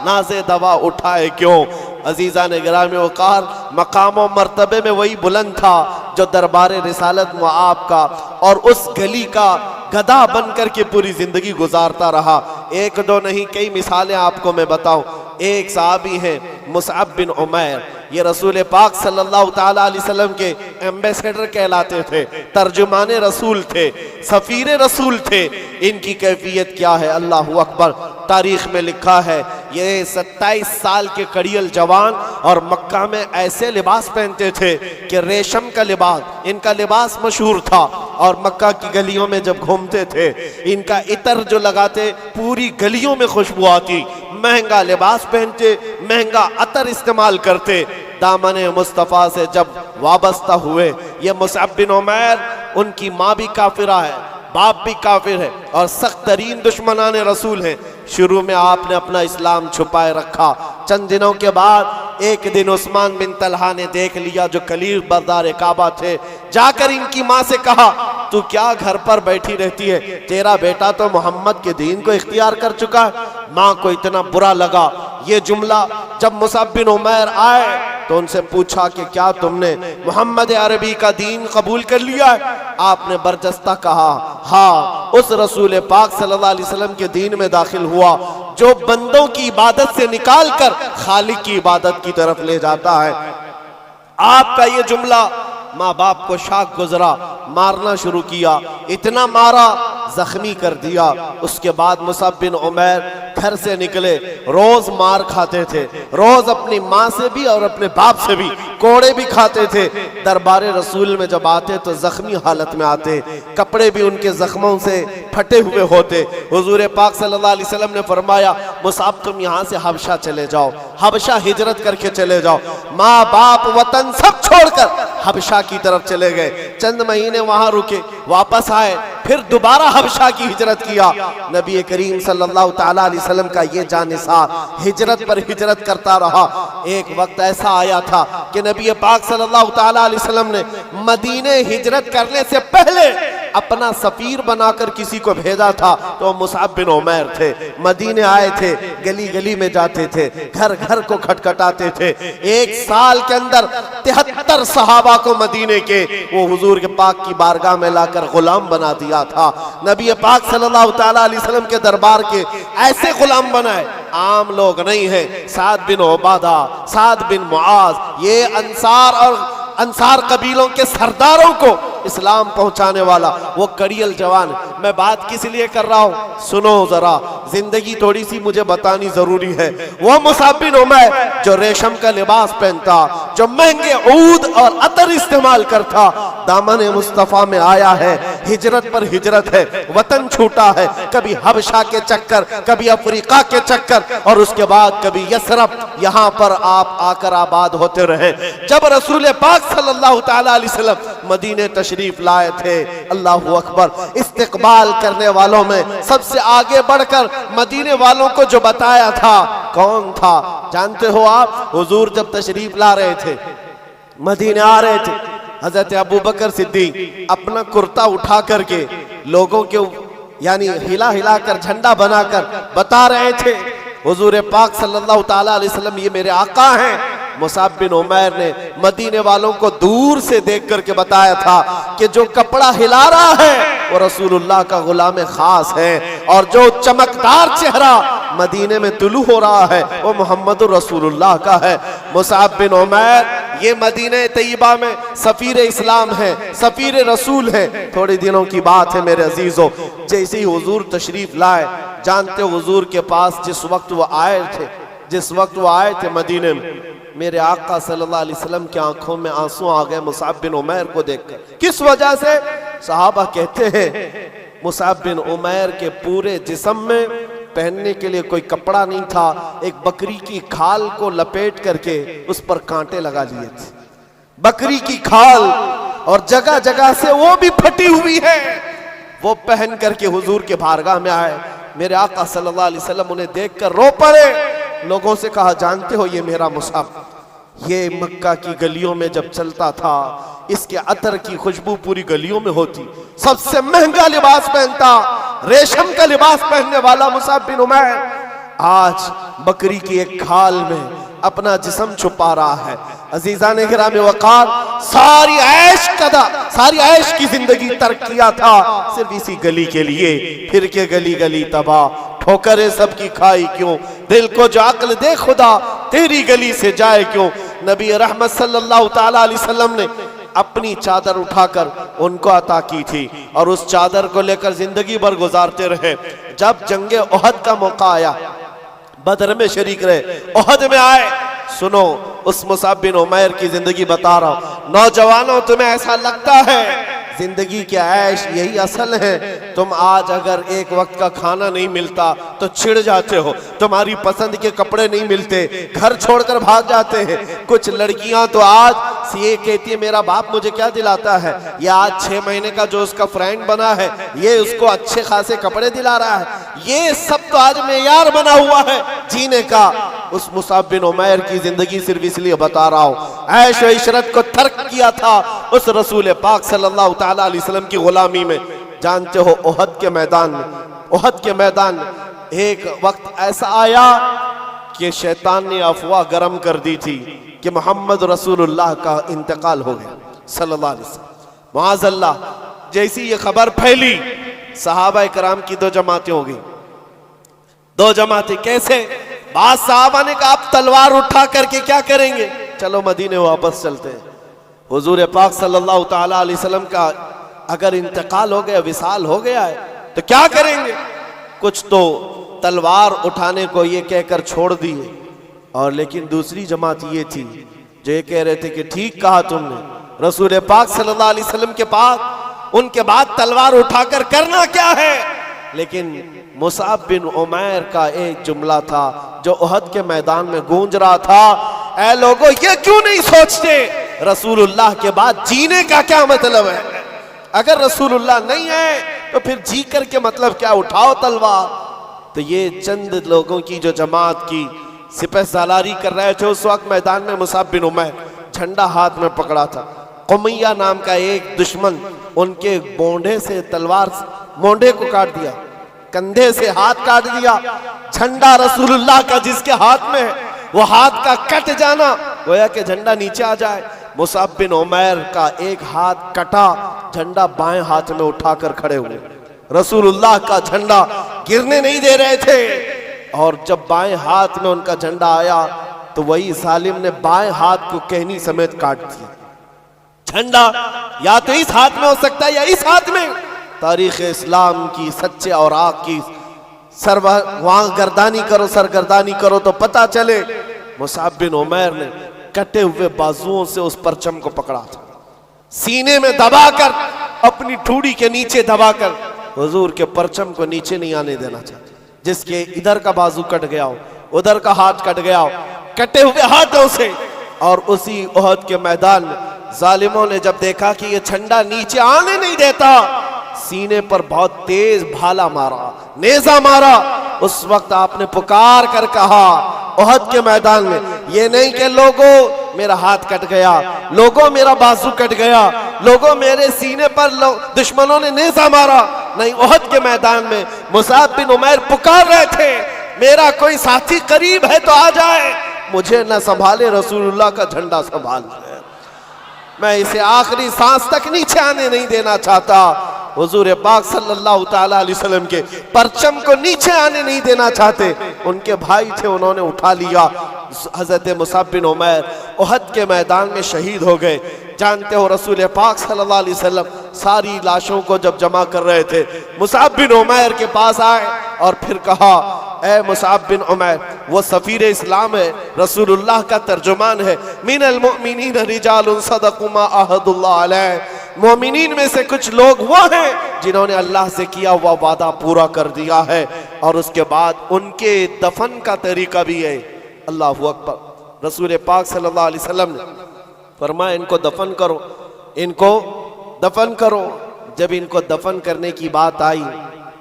नाज़े दवा उठाए क्यों। अजीज़ा ने गिरामी वक़ार, मकाम और मर्तबे में वही बुलंद था जो दरबारे रिसालत व आपका और उस गली का गधा बन कर के पूरी जिंदगी गुजारता रहा। एक दो नहीं, कई मिसालें आपको मैं बताऊं। एक साहबी हैं मुसअब बिन उमैर, ये रसूल पाक सल्लल्लाहु ताला अलैहि वसल्लम के एम्बेसडर कहलाते थे, तर्जुमाने रसूल थे, सफीर रसूल थे। इनकी कैफियत क्या है? अल्लाहु अकबर। तारीख में लिखा है, ये 27 साल के कड़ियल जवान और मक्का में ऐसे लिबास पहनते थे कि रेशम का लिबास, इनका लिबास मशहूर था। और मक्का की गलियों में जब घूमते थे, इनका इतर जो लगाते, पूरी गलियों में खुशबू आती। महंगा लिबास पहनते, महंगा अतर इस्तेमाल करते। दामने मुस्तफ़ा से जब वाबस्ता हुए, ये मुसअब बिन उमैर, उनकी माँ भी काफिरा है, बाप भी काफिर है और सख्त तरीन दुश्मनाने रसूल हैं। शुरू में आपने अपना इस्लाम छुपाए रखा। चंद दिनों के बाद एक दिन उस्मान बिन तलहा ने देख लिया, जो कलील बरदार काबा थे, जाकर इनकी माँ से कहा, तू क्या घर पर बैठी रहती है? तेरा बेटा तो मोहम्मद के दीन को इख्तियार कर चुका है। माँ को इतना बुरा लगा ये जुमला। जब मुसअब बिन उमैर आए तो उनसे पूछा कि क्या तुमने मोहम्मद अरबी का दीन कबूल कर लिया है? आपने बरजस्ता कहा हाँ, उस रसूल पाक सल्लल्लाहु अलैहि वसल्लम के दीन में दाखिल हुआ जो बंदों की इबादत से निकाल कर खालिक की इबादत की तरफ ले जाता है। आपका ये जुमला माँ बाप को शाक गुजरा, मारना शुरू किया, इतना मारा जख्मी कर दिया। उसके बाद मुसअब बिन उमैर घर से निकले, रोज मार खाते थे, रोज अपनी माँ से भी और अपने बाप से भी कोड़े भी खाते थे। दरबारे रसूल में जब आते तो जख्मी हालत में आते, कपड़े भी उनके जख्मों से फटे हुए होते। हुजूर पाक सल्लल्लाहु अलैहि वसल्लम ने फरमाया मुसअब तुम यहाँ से हबशा चले जाओ, हबशा हिजरत करके चले जाओ। माँ बाप वतन सब छोड़कर हबशा की तरफ चले गए। चंद महीने वहां रुके, वापस आए, फिर दोबारा हबशा की हिजरत किया। नबी करीम सल्लल्लाहु ताला अलैहि वसल्लम का ये जानिसार हिजरत पर हिजरत करता रहा। एक वक्त ऐसा आया था कि नबी पाक सल्लल्लाहु ताला अलैहि वसल्लम ने मदीने हिजरत करने से पहले अपना सफीर बनाकर किसी को भेजा था, तो मुसअब बिन उमैर थे। मदीने आए थे, गली गली में जाते थे, घर घर को खटखटाते थे। एक साल के अंदर 73 सहाबा को मदीने के वो हुजूर के पाक की बारगाह में लाकर गुलाम बना दिया था। नबी पाक सल्लल्लाहु ताला अलैहि वसल्लम के दरबार के ऐसे गुलाम बनाए, आम लोग नहीं है। साद बिन उबादा, साद बिन मुआज, ये अंसार कबीलों के सरदारों को इस्लाम पहुंचाने वाला वो कड़ियल जवान। मैं बात किस लिए कर रहा हूं, सुनो जरा, जिंदगी थोड़ी सी मुझे बतानी जरूरी है। वो मुसअब बिन उमैर जो रेशम का लिबास पहनता, जो महंगे ऊद और अतर इस्तेमाल करता, दामन मुस्तफा में आया है, हिजरत पर हिजरत है, वतन छूटा है, कभी हबशा के चक्कर, कभी अफ्रीका के चक्कर, और उसके बाद कभी यसरब, यहाँ पर आप आकर आबाद होते रहे। जब रसूल पाक सल्लल्लाहु ताला अलैहि वसल्लम मदीने तशरीफ लाए थे, अल्लाहु अकबर, इस्तिकबाल करने वालों में सबसे आगे बढ़कर मदीने वालों को जो बताया था कौन था जानते हो आप? हुजूर जब तशरीफ ला रहे थे, मदीने आ रहे थे, हजरत अबू बकर सिद्दीक अपना कुर्ता उठा करके लोगों के यानी हिला हिला कर झंडा बनाकर बता रहे थे हुजूर पाक सल्लल्लाहु ताला अलैहि वसल्लम ये मेरे आका हैं। मुसअब बिन उमैर ने मदीने वालों को दूर से देख करके बताया था कि जो कपड़ा हिला रहा है वो रसूलुल्लाह का गुलाम खास है, और जो चमकदार चेहरा मदीने में तुलू हो रहा है वो मोहम्मद रसूलुल्लाह का है। मुसअब बिन उमैर ये मदीने तैयबा में सफीर इस्लाम है, सफीर रसूल है। थोड़े दिनों की बात है मेरे अजीजों, जैसे ही हुजूर तशरीफ लाए, जानते हो हुजूर के पास जिस वक्त वो आए थे मदीने में, मेरे आका सल्लल्लाहु अलैहि वसल्लम की आंखों में आंसू आ गए मुसअब बिन उमैर को देखकर। किस वजह से? सहाबा कहते हैं मुसअब बिन उमैर के पूरे जिस्म में पहनने के लिए कोई कपड़ा नहीं था, एक बकरी की खाल को लपेट करके उस पर कांटे लगा लिए थे। बकरी की खाल, और जगह जगह से वो भी फटी हुई है, वो पहन करके हुजूर के बारगाह में आए। मेरे आका सल्लल्लाहु अलैहि वसल्लम उन्हें देखकर रो पड़े। लोगों से कहा जानते हो ये मेरा मुसअब, ये मक्का की गलियों में जब चलता था, इसके अतर की खुशबू पूरी गलियों में होती, सबसे महंगा लिबास पहनता, रेशम का लिबास पहनने वाला मुसअब बिन उमैर आज बकरी की एक खाल में अपना जिस्म छुपा रहा है। अजीजान गिरामी वक़ार, सारी ऐश की जिंदगी तर्क किया था सिर्फ इसी गली के लिए। फिर के गली गली तबाह, ठोकरें सबकी खाई क्यों, दिल को जो अक्ल दे खुदा तेरी गली से जाए क्यों। नबी रहमत सल्लल्लाहु ताला अलैहि वसल्लम ने अपनी चादर उठाकर उनको अता की थी, और उस चादर को लेकर जिंदगी भर गुजारते रहे। जब जंगे ओहद का मौका आया, बदर में शरीक रहे, ओहद में आए, सुनो उस मुसअब बिन उमैर की जिंदगी बता रहा हूं। नौजवानों, तुम्हें ऐसा लगता है जिंदगी के ऐश यही असल है? तुम आज अगर एक वक्त का खाना नहीं मिलता तो चिढ़ जाते हो, तुम्हारी पसंद के कपड़े नहीं मिलते, घर छोड़कर भाग जाते हैं। कुछ लड़कियां तो आज ये कहती है मेरा बाप मुझे क्या दिलाता है, ये आज 6 महीने का जो उसका फ्रेंड बना है ये उसको अच्छे खासे कपड़े दिला रहा है। ये सब तो आज मेयार बना हुआ है जीने का। उस मुसअब बिन उमैर की जिंदगी सिर्फ इसलिए बता रहा हूं, ऐश व इशरत को तर्क किया था उस रसूल पाक सल्लल्लाहु ताला अलैहि वसल्लम की गुलामी में। जानते हो ओहद के मैदान में एक वक्त ऐसा आया कि शैतान ने अफवाह गरम कर दी थी कि मोहम्मद रसूलुल्लाह का इंतकाल हो गया सल्लल्लाहु अलैहि वसल्लम। मुआज़ल्लाह, जैसी ये खबर फैली, सहाबा कराम की दो जमातें हो गई। दो जमातें कैसे? बाद सहाबा ने कहा आप तलवार उठा करके क्या करेंगे, चलो मदीने वापस चलते हैं। हुजूर पाक सल्लल्लाहु ताला अलैहि वसल्लम का अगर इंतकाल हो गया, विसाल हो गया है, तो क्या करेंगे? कुछ तो तलवार उठाने को ये कहकर छोड़ दिए, और लेकिन दूसरी जमात ये थी जो ये कह रहे थे कि ठीक कहा तुमने, रसूल पाक सल्लल्लाहु अलैहि वसल्लम के पास उनके बाद तलवार उठाकर करना क्या है। लेकिन मुसाब बिन उमैर का एक जुमला था जो उहद के मैदान में गूंज रहा था, ऐ लोगों, ये क्यों नहीं सोचते रसूलुल्लाह के बाद जीने का क्या मतलब है? अगर रसूलुल्लाह नहीं है तो फिर जी कर के मतलब क्या, उठाओ तलवार। तो ये चंद लोगों की जो जमात की सिपह सालारी कर रहे थे उस वक्त मैदान में, मुसाब बिन उमैर झंडा हाथ में पकड़ा था। कुमैया नाम का एक दुश्मन उनके मोंढे से तलवार, मोंढे को काट दिया, कंधे से हाथ काट दिया। झंडा रसूलुल्लाह का जिसके हाथ में है, वो हाथ का कट जाना, गोया कि झंडा नीचे आ जाए। मुसाब बिन उमैर का एक हाथ कटा, झंडा बाएं हाथ में उठाकर खड़े हुए। रसूलुल्लाह का झंडा गिरने नहीं दे रहे थे, और जब बाएं हाथ में उनका झंडा आया तो वही जालिम ने बाएं हाथ को कहनी समेत काट दिया। झंडा या तो इस हाथ में हो सकता है या इस हाथ में। तारीख इस्लाम की सच्चे और आग की सरगर्दानी करो, सरगर्दानी करो तो पता चले मुसाब बिन उमैर ने कटे हुए बाजुओं से उस परचम को पकड़ा था, सीने में दबाकर, अपनी ठूड़ी के नीचे दबाकर हुजूर के परचम को नीचे नहीं आने देना चाहते। जिसके इधर का बाजू कट गया हो, उधर का हाथ कट गया हो, कटे हुए हाथों से। और उसी उहद के मैदान में जालिमों ने जब देखा कि ये झंडा नीचे आने नहीं देता, सीने पर बहुत तेज भाला मारा, नेजा मारा। उस वक्त आपने पुकार कर कहा उहद के मैदान में, ये नहीं कि लोगों मेरा हाथ कट गया, लोगों मेरा बाजू कट गया, लोगों मेरे सीने पर दुश्मनों ने नेजा मारा। नहीं, उहद के मैदान में मुसाब बिन उमैर पुकार रहे थे, मेरा कोई साथी करीब है तो आ जाए, मुझे न संभाले रसूलुल्लाह का झंडा संभाल ले, मैं इसे आखिरी सांस तक नीचे आने नहीं देना चाहता। हुजूर पाक सल्लल्लाहु ताला अलैहि वसल्लम के परचम को नीचे आने नहीं देना चाहते। उनके भाई थे, उन्होंने उठा लिया। हजरत मुसाब बिन उमैर उहद के मैदान में शहीद हो गए। जानते हो रसूल पाक सल्लल्लाहु अलैहि वसल्लम सारी लाशों को जब जमा कर रहे थे, मुसाब बिन उमैर के पास आए और फिर कहा, ए मुसाब बिन उमैर, वो सफीर इस्लाम है, रसूलुल्लाह का तर्जुमान है। मिनल मुमिनीन रिजालुन सदक़ू मा अहदुल्लाह अलैह, मोमिनीन में से कुछ लोग वो हैं जिन्होंने अल्लाह से किया हुआ वादा पूरा कर दिया है। और उसके बाद उनके दफन का तरीका भी है। अल्लाहु अकबर। रसूल पाक सल्लल्लाहु अलैहि वसल्लम ने फरमाया, इनको दफन करो, इनको दफन करो। जब इनको दफन करने की बात आई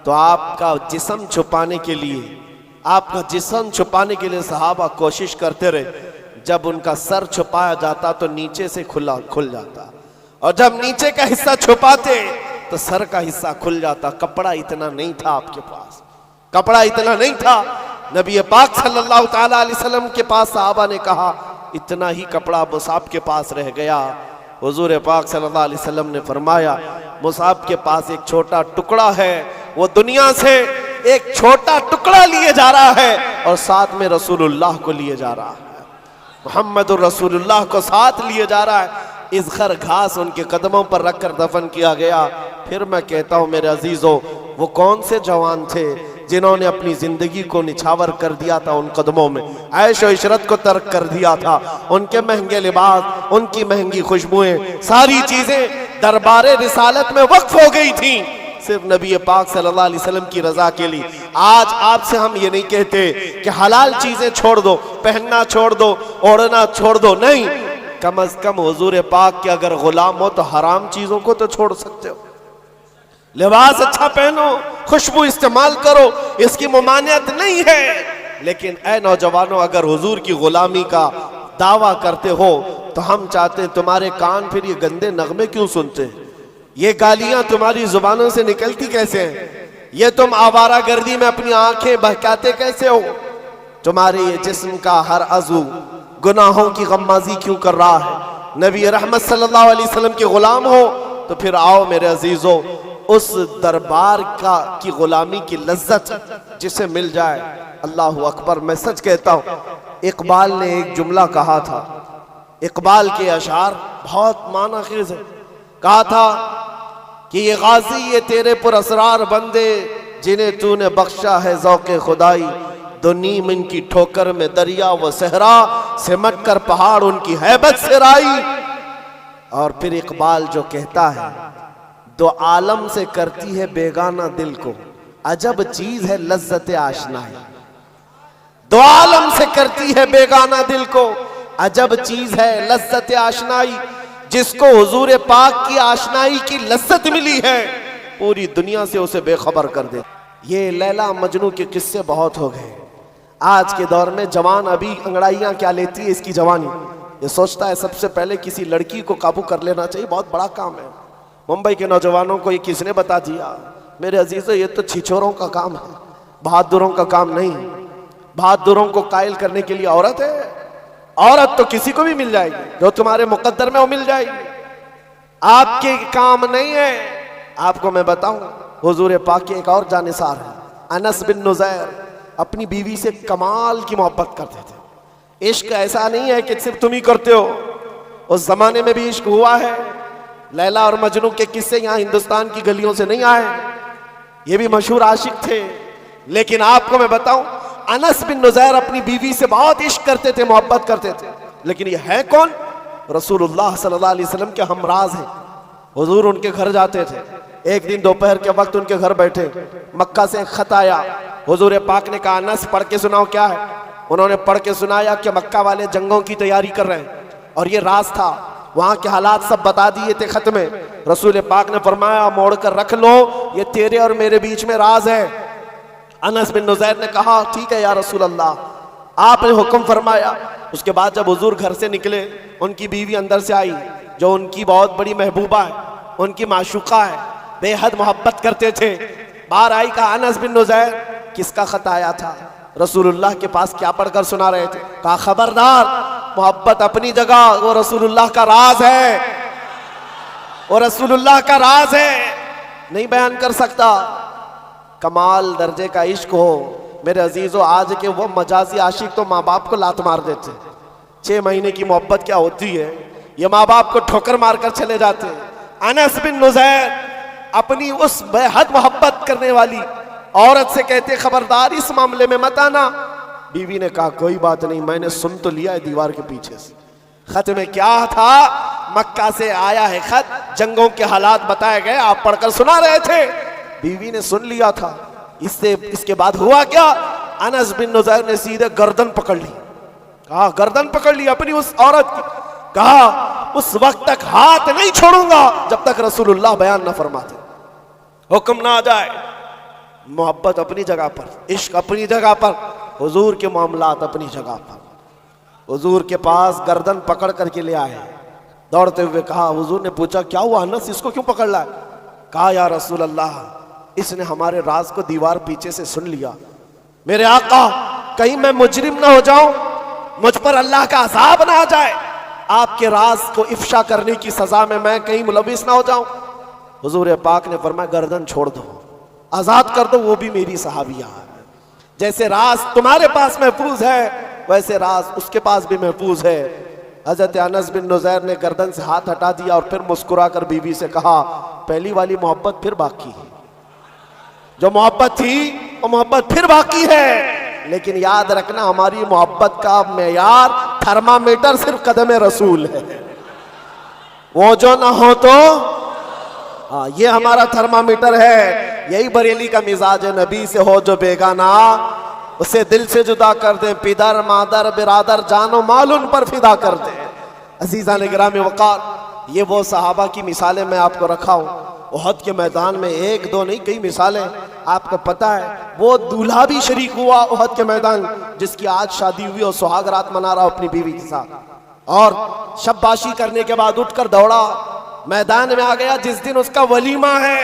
तो आपका जिस्म छुपाने के लिए, आपका जिस्म छुपाने के लिए सहाबा कोशिश करते रहे। जब उनका सर छुपाया जाता तो नीचे से खुल जाता, और जब नीचे का हिस्सा छुपाते तो सर का हिस्सा खुल जाता। कपड़ा इतना नहीं था आपके पास, कपड़ा इतना नहीं था। नबी पाक सल्लल्लाहु ताला अलैहि वसल्लम के पास सहाबा ने कहा, इतना ही कपड़ा मुसाब के पास रह गया। हुजूर पाक सल्लल्लाहु अलैहि वसल्लम ने फरमाया, मुसाब के पास एक छोटा टुकड़ा है, वो दुनिया से एक छोटा टुकड़ा लिए जा रहा है और साथ में रसूलुल्लाह को लिए जा रहा है, मुहम्मदुर रसूलुल्लाह को साथ लिए जा रहा है। इस घर घास उनके कदमों पर रखकर दफन किया गया। फिर मैं कहता हूँ मेरे अजीजों, वो कौन से जवान थे जिन्होंने अपनी जिंदगी को निछावर कर दिया था उन कदमों में, ऐश और इशरत को तर्क कर दिया था। उनके महंगे लिबास, उनकी महंगी खुशबुएं, सारी चीजें दरबारे रिसालत में वक्फ हो गई थी सिर्फ नबी पाक सल्लल्लाहु अलैहि वसल्लम की रजा के लिए। आज आपसे हम ये नहीं कहते कि हलाल चीजें छोड़ दो, पहनना छोड़ दो, ओढ़ना छोड़ दो, नहीं, कम अज कम हुजूर पाक के अगर गुलाम हो तो हराम चीजों को तो छोड़ सकते हो। लिबास अच्छा पहनो, खुशबू इस्तेमाल करो, इसकी ममानियत नहीं है। लेकिन ऐ नौजवानों, अगर हुजूर की गुलामी का दावा करते हो तो हम चाहते हैं तुम्हारे कान फिर ये गंदे नगमे क्यों सुनते हैं, ये गालियां तुम्हारी जुबानों से निकलती कैसे हैं, ये तुम आवारागर्दी में अपनी आंखें बहकाते कैसे हो। तुम्हारे ये जिस्म का हर अज़ू गुनाहों की गम्माज़ी क्यों कर रहा है? नबी रहमत सल्लल्लाहु अलैहि वसल्लम के गुलाम हो तो फिर आओ मेरे अजीजों, उस दरबार का की गुलामी की लज्जत जिसे मिल जाए। अल्लाह अकबर। मैं सच कहता हूँ, इकबाल ने एक जुमला कहा था, इकबाल के अशार बहुत मानाखेज है। कहा था कि ये गाजी ये तेरे पुरअसरार बंदे जिन्हें तूने बख्शा है ज़ौक़े खुदाई, दो नीम इनकी ठोकर में दरिया व सहरा, सिमट कर पहाड़ उनकी हैबत से राई। और फिर इकबाल जो कहता है, दो आलम से करती है बेगाना दिल को, अजब चीज है लज्जत आशनाई। दो आलम से करती है बेगाना दिल को, अजब चीज है लज्जत आशनाई। जिसको हुजूर पाक की आशनाई की लज्जत मिली है, पूरी दुनिया से उसे बेखबर कर दे। ये लैला मजनू के किस्से बहुत हो गए। आज के दौर में जवान अभी अंगड़ाइयां क्या लेती है इसकी जवानी। ये सोचता है सबसे पहले किसी लड़की को काबू कर लेना चाहिए, बहुत बड़ा काम है। मुंबई के नौजवानों को ये किसने बता दिया? मेरे अजीजों, ये तो छिछोरों का काम है, बहादुरों का काम नहीं। बहादुरों को कायल करने के लिए औरत है। औरत तो किसी को भी मिल जाएगी, जो तुम्हारे मुकद्दर में वो मिल जाएगी, आपके काम नहीं है। आपको मैं बताऊं, हुजूर पाक के एक और जानिसार है, अनस बिन नुज़ैर, अपनी बीवी से कमाल की मोहब्बत करते थे। इश्क ऐसा नहीं है कि सिर्फ तुम ही करते हो, उस जमाने में भी इश्क हुआ है। लैला और मजनू के किस्से यहाँ हिंदुस्तान की गलियों से नहीं आए, ये भी मशहूर आशिक थे। लेकिन आपको मैं बताऊं, अनस बिन नुज़ैर अपनी बीवी से बहुत इश्क करते थे, मोहब्बत करते थे। लेकिन ये है कौन? रसूलुल्लाह सल्लल्लाहु अलैहि वसल्लम के हमराज हैं। हुजूर उनके घर जाते थे। एक दिन दोपहर के वक्त उनके घर बैठे, मक्का से एक खत आया। हुजूर पाक ने कहा, अनस पढ़ के सुनाओ क्या है। उन्होंने पढ़ के सुनाया कि मक्का वाले जंगों की तैयारी कर रहे हैं, और ये राज था, वहां के हालात सब बता दिए थे खत में। रसूल पाक ने फरमाया, मोड़ कर रख लो, ये तेरे और मेरे बीच में राज है। अनस बिन नुज़ैर ने कहा, ठीक है या रसूल अल्लाह, आपने हुक्म फरमाया। उसके बाद जब हुजूर घर से निकले, उनकी बीवी अंदर से आई, जो उनकी बहुत बड़ी महबूबा है, उनकी माशूका है, बेहद मोहब्बत करते थे। बाहर आई, कहा, अनस बिन नुज़ैर किसका खत आया था? रसूलुल्लाह के पास क्या पढ़कर सुना रहे थे? कहा, खबरदार, मोहब्बत अपनी जगह, वो रसूलुल्लाह का राज है, वो रसूलुल्लाह का राज है, नहीं बयान कर सकता। कमाल दर्जे का इश्क हो मेरे अजीजों। आज के वो मजाजी आशिक तो माँ बाप को लात मार देते। 6 महीने की मोहब्बत क्या होती है, ये माँ बाप को ठोकर मारकर चले जाते। अनस बिन नुज़ैर अपनी उस बेहद मोहब्बत करने वाली औरत से कहते, खबरदार इस मामले में मत आना। बीवी ने कहा, कोई बात नहीं, मैंने सुन तो लिया है दीवार के पीछे से। खत में क्या था? मक्का से आया है खत, जंगों के हालात बताए गए, आप पढ़कर सुना रहे थे। बीवी ने सुन लिया था। इसके बाद हुआ क्या? अनस बिन नुज़ैर ने सीधे गर्दन पकड़ ली। कहा, गर्दन पकड़ ली अपनी उस औरत की। कहा, उस वक्त तक हाथ नहीं छोड़ूंगा जब तक रसूलुल्लाह बयान न फरमाते, हुक्म ना आ जाए। मोहब्बत अपनी जगह पर, इश्क अपनी जगह पर, हुजूर के मामलात अपनी जगह पर। हुजूर के पास गर्दन पकड़ करके ले आए, दौड़ते हुए कहा, हुजूर ने पूछा, क्या हुआ अनस, इसको क्यों पकड़ लाए? कहा, या रसूल अल्लाह, इसने हमारे राज को दीवार पीछे से सुन लिया। मेरे आका, कहीं मैं मुजरिम ना हो जाऊं, मुझ पर अल्लाह का अज़ाब ना आ जाए, आपके राज को इफ्शा करने की सजा में मैं कहीं मुलविस ना हो जाऊं। हुजूर पाक ने फरमाया, गर्दन छोड़ दो, आजाद कर दो, वो भी मेरी सहाबिया है। जैसे राज तुम्हारे पास महफूज है, वैसे राज उसके पास भी महफूज है। हजरत अनस बिन नुज़ैर ने गर्दन से हाथ हटा दिया और फिर मुस्कुरा कर बीवी से कहा, पहली वाली मोहब्बत फिर बाकी है, जो मोहब्बत थी वो मोहब्बत फिर बाकी है। लेकिन याद रखना, हमारी मोहब्बत का मेयार थर्मामीटर सिर्फ कदम रसूल है, वो जो ना हो तो हाँ, ये हमारा थर्मामीटर है। यही बरेली का मिजाज है, नबी से हो जो बेगाना उसे दिल से जुदा कर दे, पिदर मादर बिरादर जानो माल उन पर फिदा कर दे। अजीज़ान गिरामी वक़ार, ये वो सहाबा की मिसालें मैं आपको रखा हूँ। उहद के मैदान में एक दो नहीं, कई मिसालें आपको पता है। वो दूल्हा भी शरीक हुआ उहद के मैदान, जिसकी आज शादी हुई और सुहाग रात मना रहा अपनी बीवी के साथ, और शब्बाशी करने के बाद उठकर दौड़ा मैदान में आ गया जिस दिन उसका वलीमा है,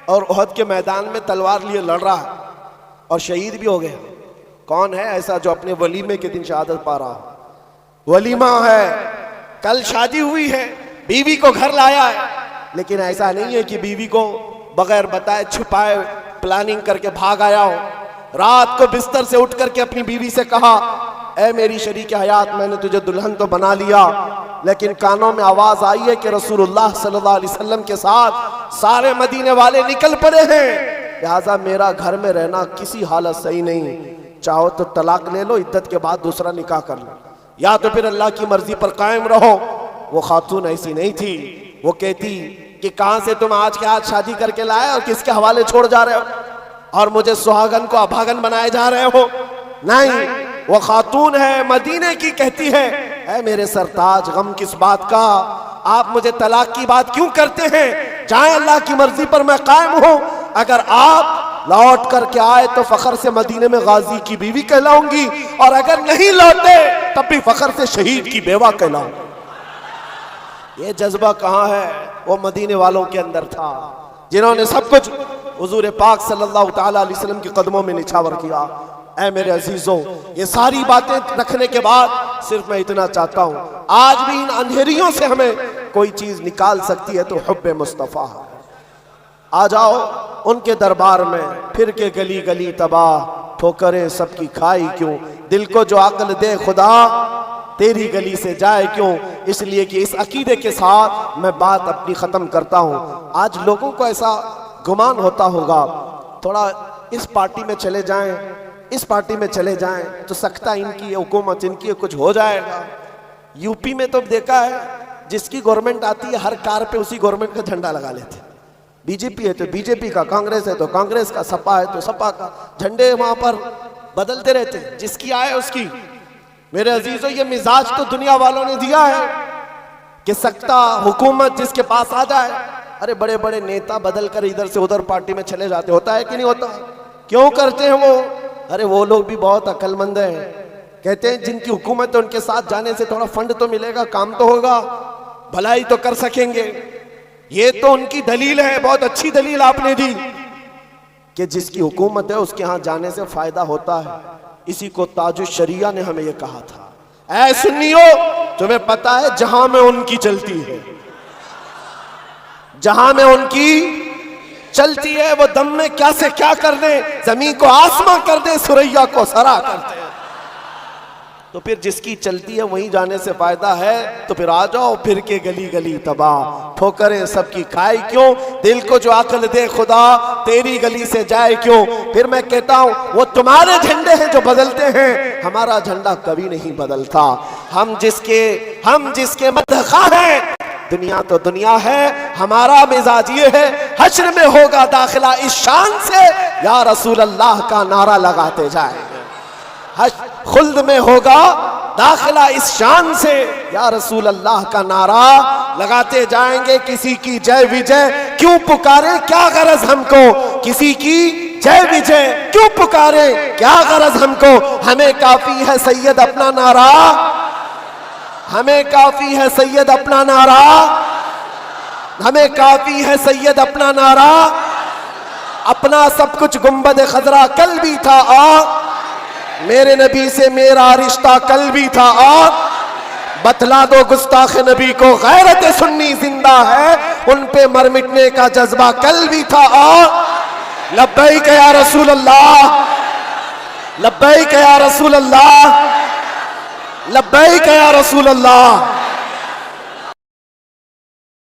और उहद के मैदान में तलवार लिए लड़ रहा है और शहीद भी हो गया। कौन है ऐसा जो अपने वलीमे के दिन शहादत पा रहा हो? वलीमा है, कल शादी हुई है, बीवी को घर लाया है, लेकिन ऐसा नहीं है कि बीवी को बगैर बताए छुपाए प्लानिंग करके भाग आया हो। रात को बिस्तर से उठ करके अपनी बीवी से कहा, ऐ मेरी शरीक हयात, मैंने तुझे दुल्हन तो बना लिया, लेकिन कानों में आवाज आई है कि रसूलुल्लाह सल्लल्लाहु अलैहि वसल्लम के साथ सारे मदीने वाले निकल पड़े हैं, लिहाजा मेरा घर में रहना किसी हालत सही नहीं, चाहो तो तलाक ले लो, इद्दत के बाद दूसरा निकाह कर लो, या तो फिर अल्लाह की मर्जी पर कायम रहो। वो खातून ऐसी नहीं थी, वो कहती कि कहां से तुम आज के आज शादी करके लाए और किसके हवाले छोड़ जा रहे हो, और मुझे सुहागन को अभागन बनाए जा रहे हो? नहीं, वो खातून है, मदीने की, कहती है, ऐ मेरे सरताज, गम किस बात का, आप मुझे तलाक की बात क्यों करते हैं? चाहे अल्लाह की मर्जी पर मैं कायम हूं, अगर आप लौट करके आए तो फखर से मदीने में गाजी की बीवी कहलाऊंगी, और अगर नहीं लौटे तब भी फखर से शहीद की बेवा कहलाऊंगी। ये जज्बा कहाँ है? वो मदीने वालों के अंदर था, जिन्होंने सब कुछ हुजूर पाक सल्लल्लाहु ताला अलैहि वसल्लम के कदमों में निछावर किया। ऐ मेरे अजीजों, ये सारी बातें रखने के बाद सिर्फ मैं इतना चाहता हूं, आज भी इन अंधेरियों से हमें कोई चीज निकाल सकती है तो हुब्बे मुस्तफा है। आ जाओ उनके दरबार में, फिर के गली गली तबाह, ठोकरें सबकी खाई क्यों, दिल को जो अक्ल दे खुदा, तेरी गली से जाए क्यों। इसलिए कि इस अकीदे के साथ मैं बात अपनी खत्म करता हूं। आज लोगों को ऐसा गुमान होता होगा, थोड़ा इस पार्टी में चले जाएं, इस पार्टी में चले जाएं तो सकता इनकी हुकूमत, इनकी कुछ हो जाएगा। यूपी में तो देखा है, जिसकी गवर्नमेंट आती है हर कार पे उसी गवर्नमेंट का झंडा लगा लेते हैं। बीजेपी है तो बीजेपी का, कांग्रेस है तो कांग्रेस का, सपा है तो सपा का, झंडे वहां पर बदलते रहते हैं, जिसकी आए उसकी। मेरे अजीजों, ये मिजाज तो दुनिया वालों ने दिया है कि सकता हुकूमत जिसके पास आ जाए। अरे बड़े बड़े नेता बदल कर इधर से उधर पार्टी में चले जाते, होता है कि नहीं होता? क्यों करते हैं वो? अरे वो लोग भी बहुत अक्लमंद हैं, कहते हैं जिनकी हुकूमत है उनके साथ जाने से थोड़ा फंड तो मिलेगा, काम तो होगा, भलाई तो कर सकेंगे। ये तो उनकी दलील है, बहुत अच्छी दलील आपने दी कि जिसकी हुकूमत है उसके यहां जाने से फायदा होता है। इसी को ताजुश शरिया ने हमें यह कहा था, ऐ सुन्नियो, तुम्हें पता है जहां में उनकी चलती है, जहां में उनकी चलती है, वो दम में क्या से क्या कर दे, जमीन को आसमां कर दे, सुरैया को सरा कर दे। तो फिर जिसकी चलती है वहीं जाने से फायदा है। तो फिर आ जाओ, फिर के गली गली तबाह, ठोकरें सबकी खाई क्यों, दिल को जो अक्ल दे खुदा, तेरी गली से जाए क्यों। फिर मैं कहता हूं, वो तुम्हारे झंडे हैं जो बदलते हैं, हमारा झंडा कभी नहीं बदलता। हम जिसके मदखा हैं, दुनिया तो दुनिया है, हमारा मिजाज ये है, हश्र में होगा दाखिला इस शान से, या रसूल अल्लाह का नारा लगाते जाएंगे। खुल्द में होगा दाखिला इस शान से, या रसूल अल्लाह का नारा लगाते जाएंगे। किसी की जय विजय क्यों पुकारे, क्या गरज हमको, किसी की जय विजय क्यों पुकारे, क्या गरज हमको। हमें काफी है सैयद अपना नारा, हमें काफी है सैयद अपना नारा, हमें काफी है सैयद अपना नारा। अपना सब कुछ गुंबद खजरा कल भी था, आ मेरे नबी से मेरा रिश्ता कल भी था, आ बतला दो गुस्ताख नबी को गैरत सुन्नी जिंदा है, उन पे मर मिटने का जज्बा कल भी था। आ लब्बैक या रसूल अल्लाह, लब्बैक या रसूल अल्लाह, लब्बैक या रसूल अल्लाह।